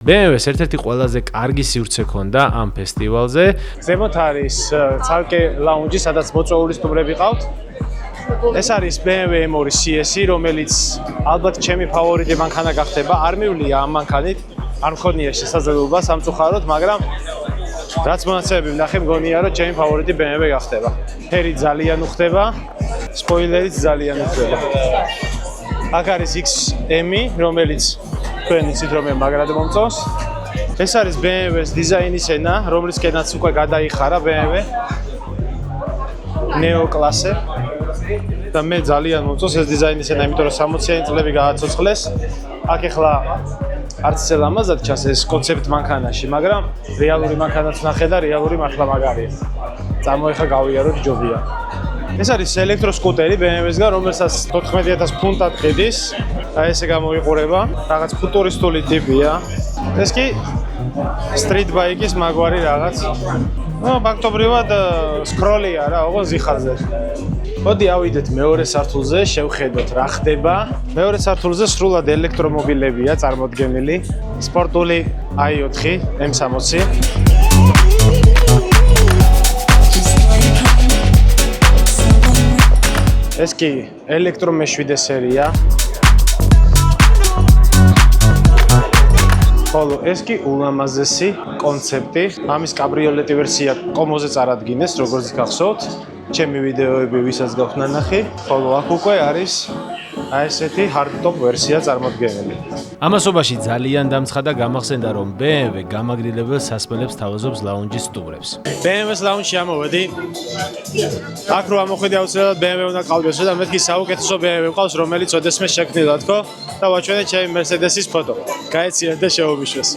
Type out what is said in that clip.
BMW-ს ერთ-ერთი ყველაზე კარგი სივრცე ქონდა ამ ფესტივალზე. ზემოთ არის ცალკე ლაუნჯი, სადაც მოწვეული სტუმრები ყავთ. ეს არის BMW M2 CS-ი, რომელიც ალბათ ჩემი ფავორიტი მანქანა გახდება. არ მივლია ამ მანქანით, არ მქონია შესაძლებლობა სამწუხაროდ, მაგრამ რაც მონაცემები ვნახე, მგონია რომ ჩემი ფავორიტი BMW გახდება. ფერი ძალიან უხდება, სპოილერიც ძალიან უხდება. აქ არის XM-ი, რომელიც თქვენ იცით რომ მაგრად მომწონს. ეს არის BMW-ს დიზაინის ენა, რომლისკენაც უკვე გადაიხარა BMW Neo კლასე. და მე ძალიან მომწონს ეს დიზაინის ენა, იმიტომ რომ 60-იანი წლები გააცოცხლეს. აქ ახლა არც ისე ლამაზად ჩანს ეს კონცეპტ მანქანაში, მაგრამ რეალური მანქანაც ნახე და რეალური მართლა მაგარია. წამოეხა გავიაროთ ჯობია. ეს არის ელექტროსკუტერი BMW-სგან, რომელსაც 14000 ფუნტად ყიდის. აი ესე გამოიყურება, რაღაც ფუტურისტული ტიპია. ეს კი სტრიტ ბაიკის მაგვარი რაღაც. ფაქტობრივად სკროლია რა, ოღონდ ზიხარზე. მოდი ავიდეთ მეორე სართულზე, შევხედოთ რა ხდება. მეორე სართულზე სრულად ელექტრომობილებია წარმოდგენილი. სპორტული i4 M60. ეს კი ელექტრომეშვიდე სერია. ხოლო ეს კი ულამაზესი კონცეპტი. ამის კაბრიოლეტი ვერსია კომოზე წარადგინეს, როგორც გახსოვთ. ჩემი ვიდეოები ვისაც გაქვთ ნანახი, ხოლო აქ უკვე არის აი ესეთი hardtop ვერსია წარმოდგენილი. ამასობაში ძალიან დამცხადა გამახსენდა, რომ BMW გამაგრილებელ სასმელებს თავაზობს ლაუნჯის სტუმრებს. BMW-ს ლაუნჯში ამოვედი. აქ რო ამოხვედი აუცილებლად BMW უნდა ყავდეს და მეთქი საუკეთესო BMW მყავს, რომელიც ოდესმე შექმნილა თქო და ვაჩვენე ჩემი Mercedes-ის ფოტო. გაეციანეთ და შეუბიშვეს.